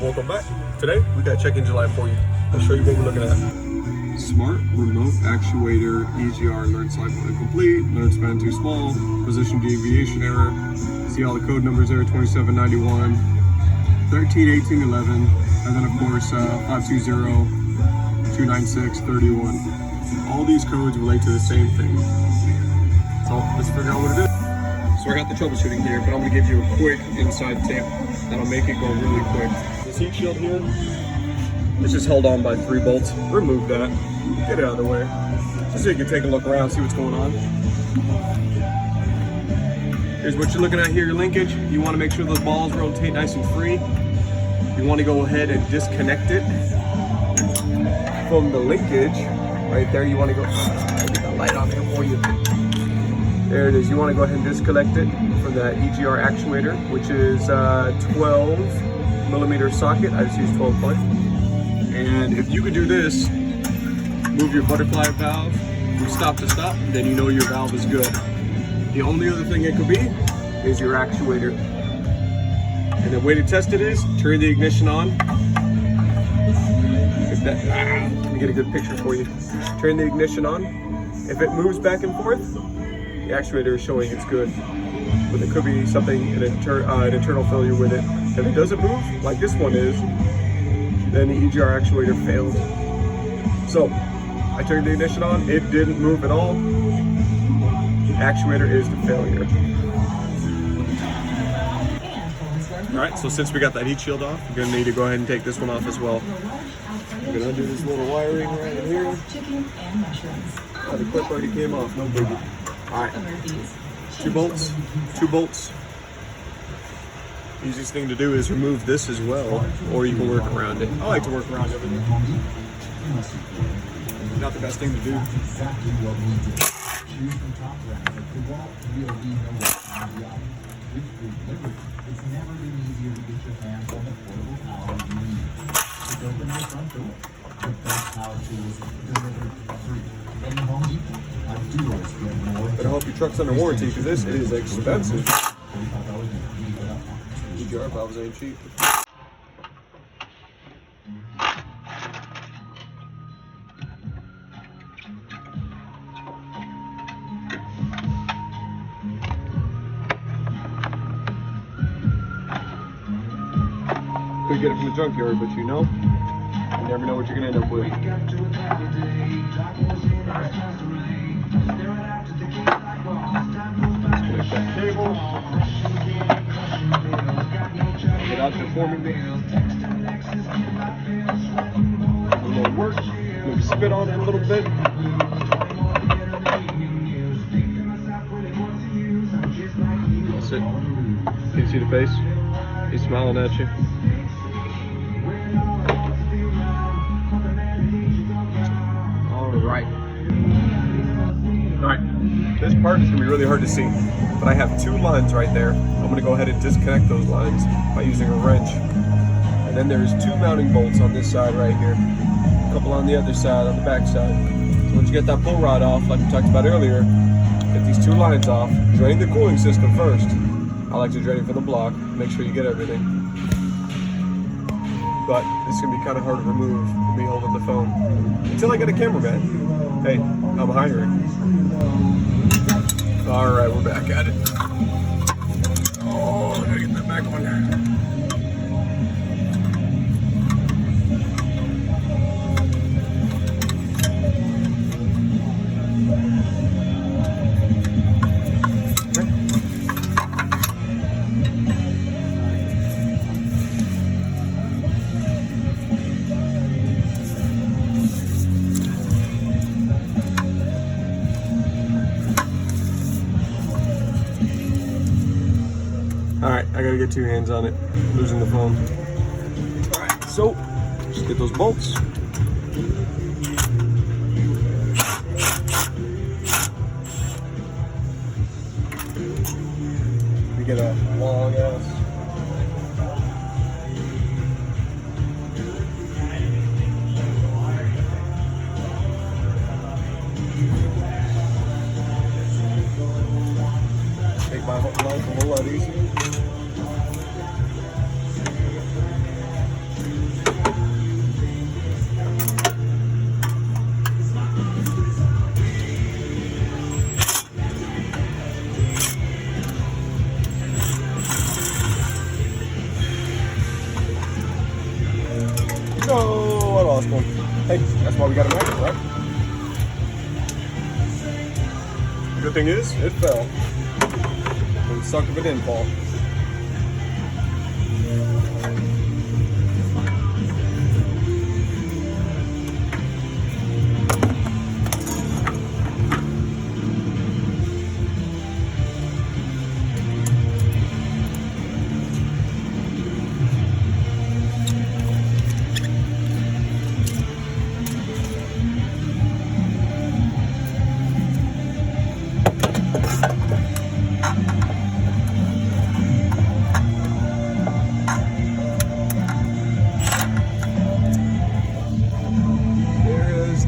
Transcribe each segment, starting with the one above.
Welcome back. Today we got check engine light for you. I'll show you what we're looking at. Smart remote actuator EGR learn cycle incomplete, learn span too small, position deviation error. See all the code numbers there: 2791, 131811, and then of course 520, 296, 31. All these codes relate to the same thing. So let's figure out what it is. So I got the troubleshooting here, but I'm gonna give you a quick inside tip that'll make it go really quick. This heat shield here, it's just held on by 3 bolts. Remove that, get it out of the way, just so you can take a look around, see what's going on. Here's what you're looking at here, your linkage. You wanna make sure those balls rotate nice and free. You wanna go ahead and disconnect it from the linkage. Right there, you wanna go, get the light on here for you. There it is. You want to go ahead and disconnect it from that EGR actuator, which is 12 millimeter socket. I just use 12 point. And if you could do this, move your butterfly valve from stop to stop, then you know your valve is good. The only other thing it could be is your actuator. And the way to test it is turn the ignition on. If that, let me get a good picture for you. Turn the ignition on. If it moves back and forth, the actuator is showing it's good, but there could be something, an internal failure with it. If it doesn't move, like this one is, then the EGR actuator failed. So, I turned the ignition on, it didn't move at all. Actuator is the failure. Alright, so since we got that heat shield off, we're going to need to go ahead and take this one off as well. We're going to undo this little wiring right in here. Oh, the clip already came off, no biggie. Alright, 2 bolts, 2 bolts. Easiest thing to do is remove this as well, or you can work around it. I like to work around everything. Not the best thing to do. Better hope your truck's under warranty, because this is expensive. EGR valves ain't cheap. Could get it from the junkyard, but you never know what you're gonna end up with. Disconnect that cable. Get out there for me. A little work. Maybe spit on it a little bit. That's it. Can you see the face? He's smiling at you. Alright, this part is going to be really hard to see, but I have 2 lines right there. I'm going to go ahead and disconnect those lines by using a wrench. And then there's 2 mounting bolts on this side right here, a couple on the other side, on the back side. So once you get that pull rod off, like we talked about earlier, get these 2 lines off, drain the cooling system first. I like to drain it from the block, make sure you get everything. But this is going to be kind of hard to remove with me holding the phone. Until I get a cameraman. Hey, I'm hiring. Alright, we're back at it. Oh, I gotta get that back one. Alright, I gotta get 2 hands on it. I'm losing the phone. Alright, so just get those bolts. We get a long ass. Make my life a whole lot easier. Hey, that's why we got a magnet, right? The good thing is, it fell. It sucked if it didn't fall.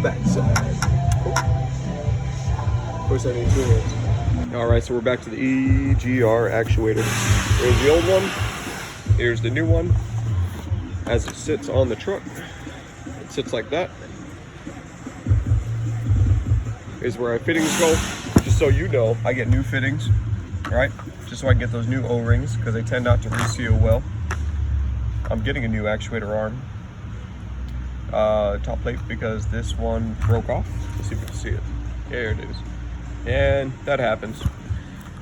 Backside. Of course, I need 2 hands. All right, so we're back to the EGR actuator. Here's the old one. Here's the new one. As it sits on the truck, it sits like that. Here's where our fittings go. Just so you know, I get new fittings, right? Just so I can get those new O-rings because they tend not to reseal well. I'm getting a new actuator arm. Top plate because this one broke off. Let's see if we can see it. There it is. And that happens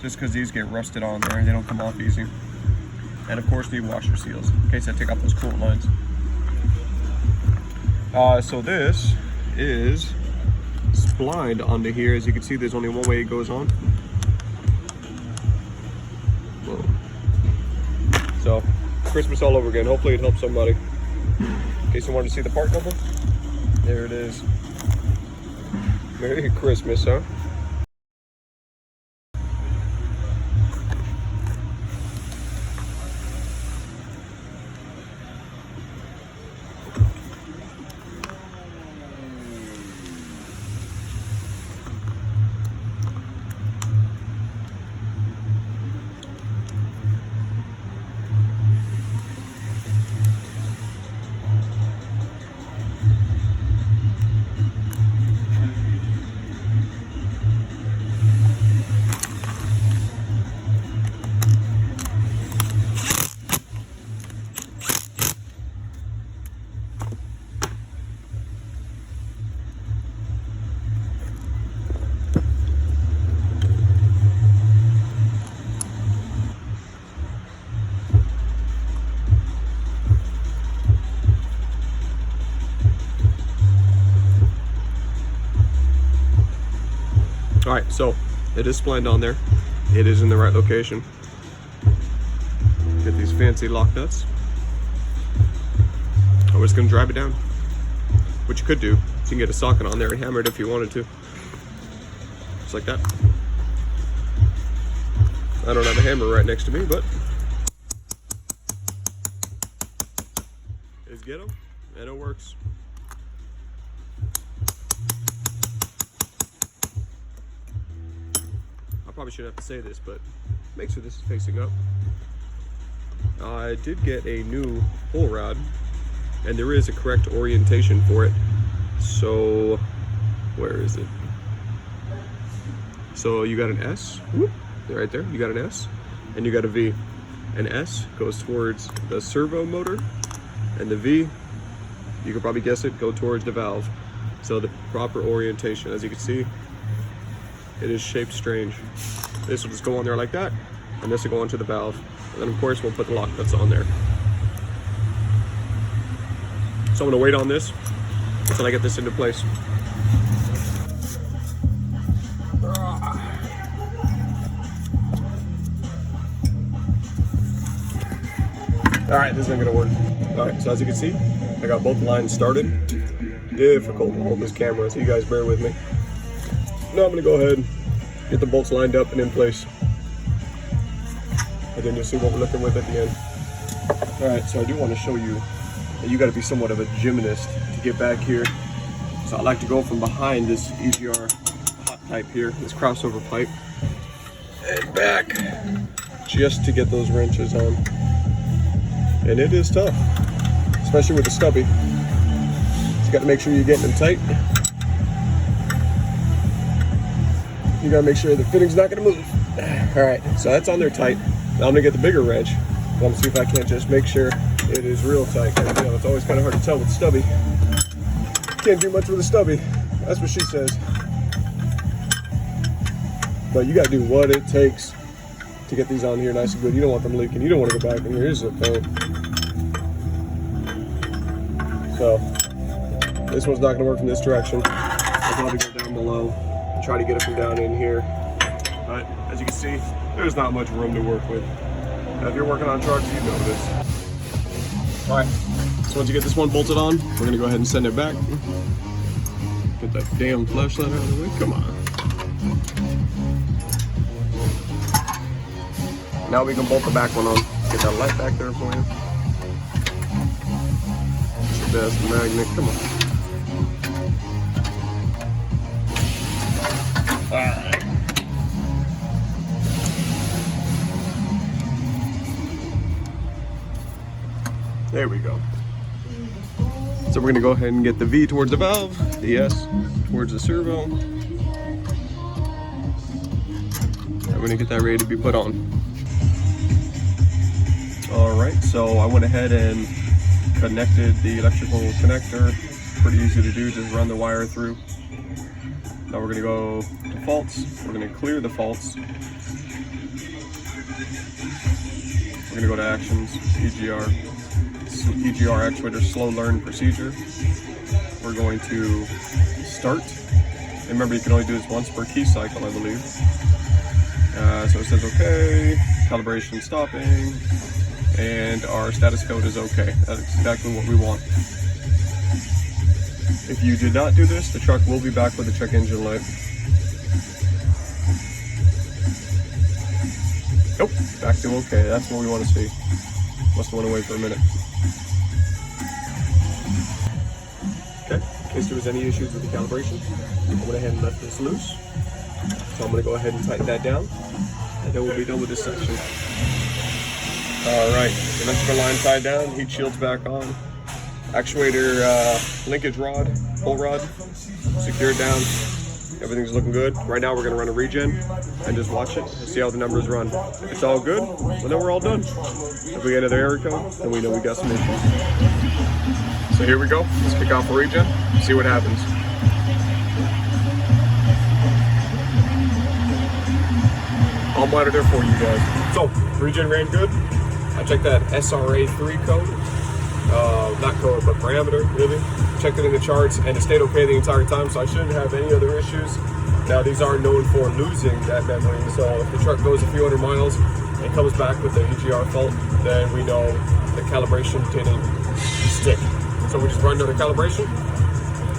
just because these get rusted on there and they don't come off easy. And of course need washer seals in case I take off those coolant lines. So this is splined onto here. As you can see, there's only one way it goes on. Whoa. So Christmas all over again. Hopefully it helps somebody. In case you wanted to see the part number, there it is. Merry Christmas, huh? All right, so it is splined on there. It is in the right location. Get these fancy lock nuts. I'm just gonna drive it down. What you could do is you can get a socket on there and hammer it if you wanted to. Just like that. I don't have a hammer right next to me, but just get them and it works. I probably shouldn't have to say this, but make sure this is facing up. I did get a new pull rod, and there is a correct orientation for it. So, where is it? So you got an S, whoop, right there, you got an S, and you got a V. An S goes towards the servo motor, and the V, you can probably guess it, go towards the valve. So the proper orientation, as you can see, it is shaped strange. This will just go on there like that, and this will go onto the valve. And then of course we'll put the lock nuts on there. So I'm gonna wait on this until I get this into place. All right, this isn't gonna work. All right, so as you can see, I got both lines started. Difficult to hold this camera, so you guys bear with me. Now I'm gonna go ahead, get the bolts lined up and in place. And then you'll see what we're looking with at the end. All right, so I do want to show you that you gotta be somewhat of a gymnast to get back here. So I like to go from behind this EGR hot pipe here, this crossover pipe, and back just to get those wrenches on. And it is tough, especially with the stubby. So you gotta make sure you're getting them tight. You gotta make sure the fitting's not gonna move. All right, so that's on there tight. Now I'm gonna get the bigger wrench. I'm gonna see if I can't just make sure it is real tight. You know, it's always kind of hard to tell with stubby. Can't do much with a stubby. That's what she says. But you gotta do what it takes to get these on here nice and good. You don't want them leaking. You don't want to go back in here. Here's the pain. So this one's not gonna work from this direction. I'll probably go down below and try to get it from down in here. But as you can see, there's not much room to work with. Now, if you're working on trucks, you know this. All right, so once you get this one bolted on, we're gonna go ahead and send it back. Get that damn flashlight out of the way, come on. Now we can bolt the back one on. Get that light back there for you. That's the magnet, come on. All right. There we go. So we're gonna go ahead and get the V towards the valve, the S towards the servo. And we're gonna get that ready to be put on. All right, so I went ahead and connected the electrical connector. Pretty easy to do, just run the wire through. Now we're gonna go to faults. We're gonna clear the faults. We're gonna go to actions, EGR. EGR actuator slow learn procedure. We're going to start. And remember, you can only do this once per key cycle, I believe. So it says okay, calibration stopping, and our status code is okay. That's exactly what we want. If you did not do this, the truck will be back with a check engine light. Nope, back to okay. That's what we want to see. Must have went away for a minute. Okay, in case there was any issues with the calibration, I went ahead and left this loose. So I'm going to go ahead and tighten that down, and then we'll be done with this section. All right, electrical line tied down, heat shields back on. Actuator linkage rod, pull rod, secured down. Everything's looking good. Right now we're going to run a regen and just watch it and see how the numbers run. If it's all good, well then we're all done. If we get another error code, then we know we got some issues. So here we go. Let's kick off a regen, see what happens. I'll monitor for you guys. So, regen ran good. I checked that SRA3 code. Not code, but parameter, really. Checked it in the charts, and it stayed okay the entire time, so I shouldn't have any other issues. Now, these are known for losing that memory, so if the truck goes a few hundred miles and comes back with the EGR fault, then we know the calibration didn't stick. So we just run another calibration,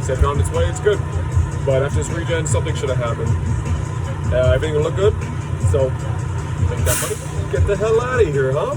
set it on its way, it's good. But after this regen, something should have happened. Everything will look good, so make that money, get the hell out of here, huh?